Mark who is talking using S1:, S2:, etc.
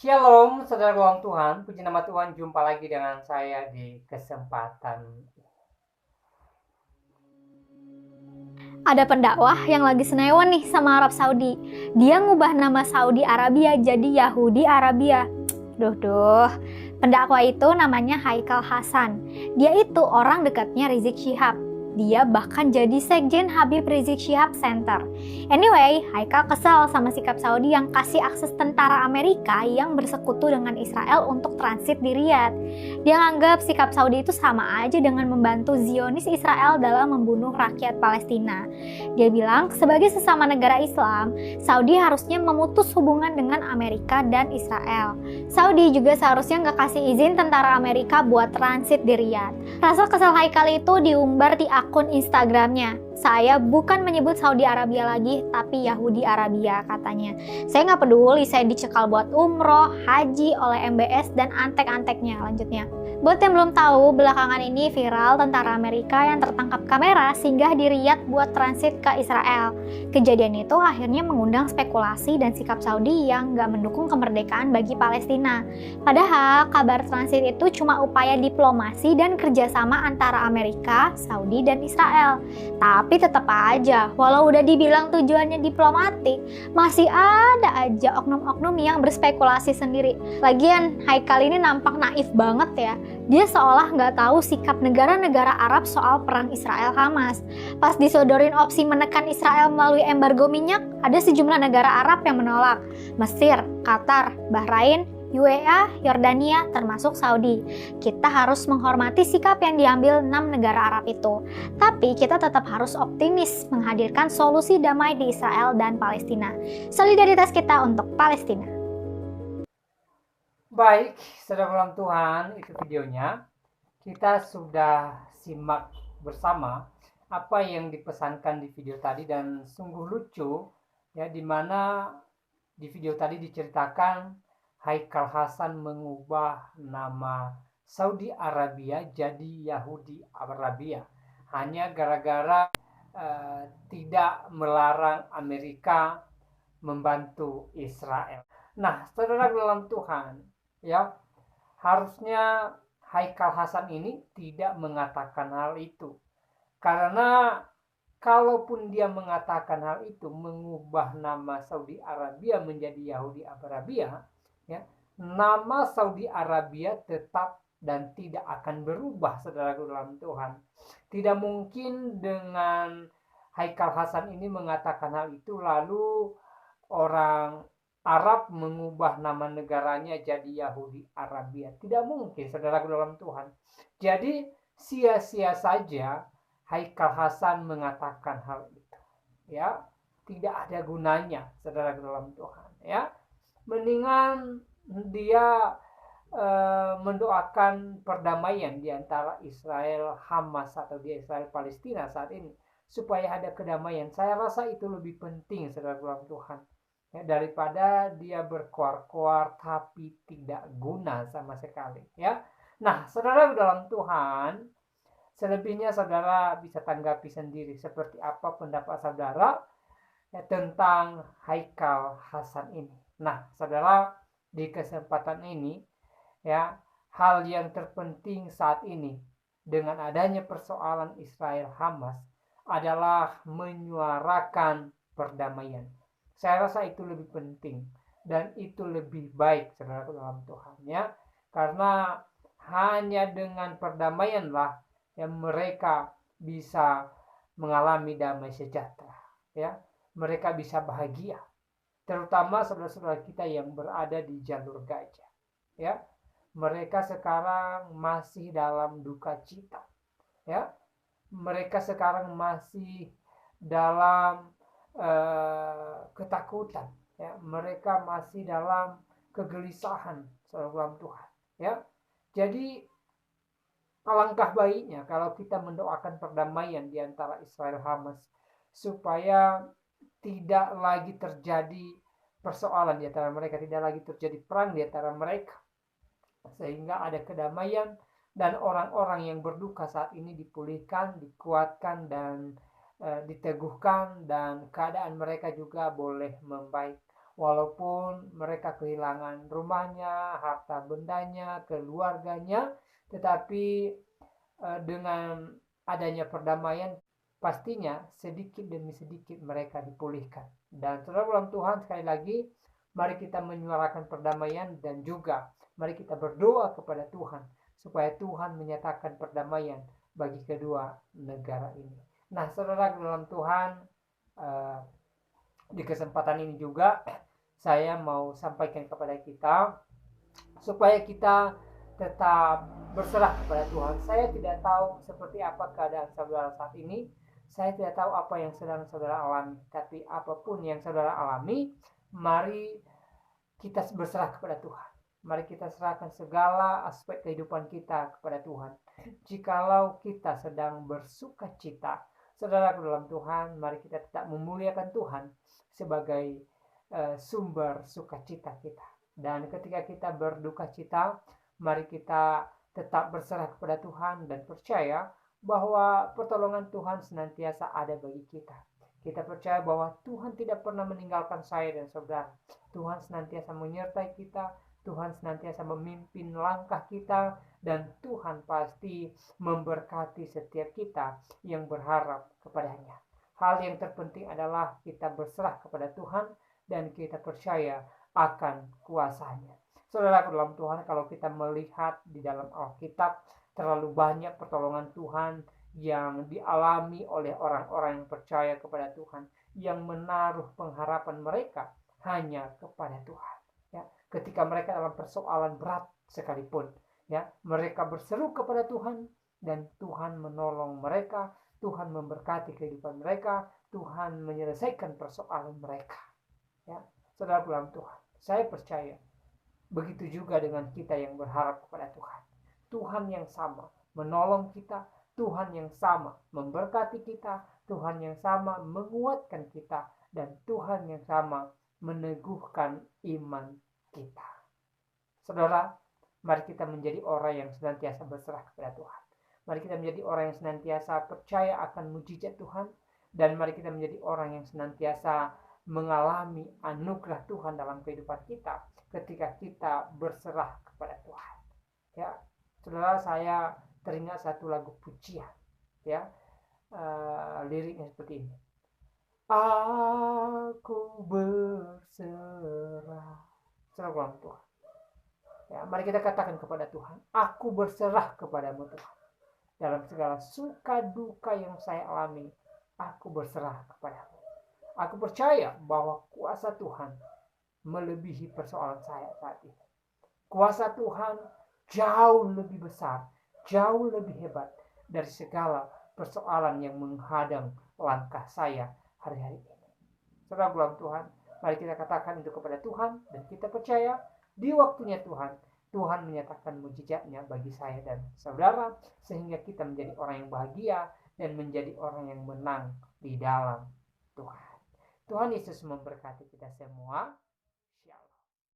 S1: Shalom, saudara dalam Tuhan. Puji nama Tuhan, jumpa lagi dengan saya di kesempatan.
S2: Ada pendakwah yang lagi senewan nih sama Arab Saudi. Dia ngubah nama Saudi Arabia jadi Yahudi Arabia. Duh. Pendakwah itu namanya Haikal Hasan. Dia itu orang dekatnya Rizik Syihab. Dia bahkan jadi sekjen Habib Rizik Syihab Center. Anyway, Haikal kesal sama sikap Saudi yang kasih akses tentara Amerika yang bersekutu dengan Israel untuk transit di Riyadh. Dia nganggap sikap Saudi itu sama aja dengan membantu Zionis Israel dalam membunuh rakyat Palestina. Dia bilang, sebagai sesama negara Islam, Saudi harusnya memutus hubungan dengan Amerika dan Israel. Saudi juga seharusnya nggak kasih izin tentara Amerika buat transit di Riyadh. Rasa kesal Haikal itu diumbar di akun Instagramnya. Saya bukan menyebut Saudi Arabia lagi, tapi Yahudi Arabia, katanya. Saya nggak peduli saya dicekal buat umroh, haji oleh MBS, dan antek-anteknya, lanjutnya. Buat yang belum tahu, belakangan ini viral tentara Amerika yang tertangkap kamera singgah di Riyadh buat transit ke Israel. Kejadian itu akhirnya mengundang spekulasi dan sikap Saudi yang nggak mendukung kemerdekaan bagi Palestina. Padahal kabar transit itu cuma upaya diplomasi dan kerjasama antara Amerika, Saudi, dan Israel. Tapi tetap aja, walau udah dibilang tujuannya diplomatik, masih ada aja oknum-oknum yang berspekulasi sendiri. Lagian, Haikal ini nampak naif banget ya. Dia seolah nggak tahu sikap negara-negara Arab soal perang Israel-Hamas. Pas disodorin opsi menekan Israel melalui embargo minyak, ada sejumlah negara Arab yang menolak. Mesir, Qatar, Bahrain, UAE, Yordania, termasuk Saudi. Kita harus menghormati sikap yang diambil 6 negara Arab itu. Tapi kita tetap harus optimis menghadirkan solusi damai di Israel dan Palestina. Solidaritas kita untuk Palestina.
S1: Baik, saudara dalam Tuhan, itu videonya. Kita sudah simak bersama apa yang dipesankan di video tadi dan sungguh lucu ya, dimana di video tadi diceritakan Haikal Hasan mengubah nama Saudi Arabia jadi Yahudi Arabia hanya gara-gara tidak melarang Amerika membantu Israel. Nah, saudara dalam Tuhan, ya, harusnya Haikal Hasan ini tidak mengatakan hal itu. Karena kalaupun dia mengatakan hal itu, mengubah nama Saudi Arabia menjadi Yahudi Arabia, ya, nama Saudi Arabia tetap dan tidak akan berubah, saudara dalam Tuhan. Tidak mungkin dengan Haikal Hasan ini mengatakan hal itu lalu orang Arab mengubah nama negaranya jadi Yahudi Arabia. Tidak mungkin, saudara dalam Tuhan. Jadi sia-sia saja Haikal Hasan mengatakan hal itu. Ya, tidak ada gunanya, saudara dalam Tuhan. Ya, mendingan dia mendoakan perdamaian di antara Israel Hamas atau di Israel Palestina saat ini supaya ada kedamaian. Saya rasa itu lebih penting, saudara dalam Tuhan. Ya, daripada dia berkoar-koar tapi tidak guna sama sekali, ya. Nah, saudara dalam Tuhan, selebihnya saudara bisa tanggapi sendiri seperti apa pendapat saudara ya, tentang Haikal Hasan ini. Nah, saudara, di kesempatan ini ya, hal yang terpenting saat ini dengan adanya persoalan Israel Hamas adalah menyuarakan perdamaian. Saya rasa itu lebih penting dan itu lebih baik, saudara dalam Tuhan, ya, karena hanya dengan perdamaianlah yang mereka bisa mengalami damai sejahtera, ya, mereka bisa bahagia, terutama saudara-saudara kita yang berada di jalur Gaza, ya, mereka sekarang masih dalam duka cita, ya, mereka sekarang masih dalam ketakutan, ya, mereka masih dalam kegelisahan, saudara Tuhan, ya. Jadi alangkah baiknya kalau kita mendoakan perdamaian di antara Israel Hamas supaya tidak lagi terjadi persoalan di antara mereka, tidak lagi terjadi perang di antara mereka, sehingga ada kedamaian dan orang-orang yang berduka saat ini dipulihkan, dikuatkan, dan diteguhkan, dan keadaan mereka juga boleh membaik. walaupun mereka kehilangan rumahnya, harta bendanya, keluarganya, tetapi dengan adanya perdamaian pastinya sedikit demi sedikit mereka dipulihkan. Dan saudara dalam Tuhan, sekali lagi mari kita menyuarakan perdamaian dan juga mari kita berdoa kepada Tuhan supaya Tuhan menyatakan perdamaian bagi kedua negara ini. Nah, saudara dalam Tuhan, di kesempatan ini juga saya mau sampaikan kepada kita supaya kita tetap berserah kepada Tuhan. Saya tidak tahu seperti apa keadaan saudara saat ini. Saya tidak tahu apa yang sedang saudara alami. Tapi apapun yang saudara alami, mari kita berserah kepada Tuhan. Mari kita serahkan segala aspek kehidupan kita kepada Tuhan. Jikalau kita sedang bersuka cita, saudara dalam Tuhan, mari kita tetap memuliakan Tuhan sebagai sumber sukacita kita. Dan ketika kita berduka cita, mari kita tetap berserah kepada Tuhan dan percaya bahwa pertolongan Tuhan senantiasa ada bagi kita. Kita percaya bahwa Tuhan tidak pernah meninggalkan saya dan saudara. Tuhan senantiasa menyertai kita, Tuhan senantiasa memimpin langkah kita, dan Tuhan pasti memberkati setiap kita yang berharap kepadanya. Hal yang terpenting adalah kita berserah kepada Tuhan dan kita percaya akan kuasanya. Saudara dalam Tuhan, kalau kita melihat di dalam Alkitab, terlalu banyak pertolongan Tuhan yang dialami oleh orang-orang yang percaya kepada Tuhan, yang menaruh pengharapan mereka hanya kepada Tuhan. Ya, ketika mereka dalam persoalan berat sekalipun, ya, mereka berseru kepada Tuhan dan Tuhan menolong mereka, Tuhan memberkati kehidupan mereka, Tuhan menyelesaikan persoalan mereka. Ya, saudara dalam Tuhan, saya percaya begitu juga dengan kita yang berharap kepada Tuhan. Tuhan yang sama menolong kita, Tuhan yang sama memberkati kita, Tuhan yang sama menguatkan kita, dan Tuhan yang sama meneguhkan iman kita. Saudara, mari kita menjadi orang yang senantiasa berserah kepada Tuhan. Mari kita menjadi orang yang senantiasa percaya akan mujizat Tuhan, dan mari kita menjadi orang yang senantiasa mengalami anugerah Tuhan dalam kehidupan kita ketika kita berserah kepada Tuhan. Ya, saudara, saya teringat satu lagu pujian, ya, liriknya seperti ini. Aku berserah. Saudara Tuhan. Ya, mari kita katakan kepada Tuhan, aku berserah kepadamu Tuhan. Dalam segala suka duka yang saya alami, aku berserah kepadamu. Aku percaya bahwa kuasa Tuhan melebihi persoalan saya saat ini. Kuasa Tuhan jauh lebih besar, jauh lebih hebat dari segala persoalan yang menghadang langkah saya hari-hari ini. Saudara dalam Tuhan, mari kita katakan itu kepada Tuhan, dan kita percaya di waktunya Tuhan, Tuhan menyatakan mujizatnya bagi saya dan saudara, sehingga kita menjadi orang yang bahagia dan menjadi orang yang menang di dalam Tuhan. Tuhan Yesus memberkati kita semua.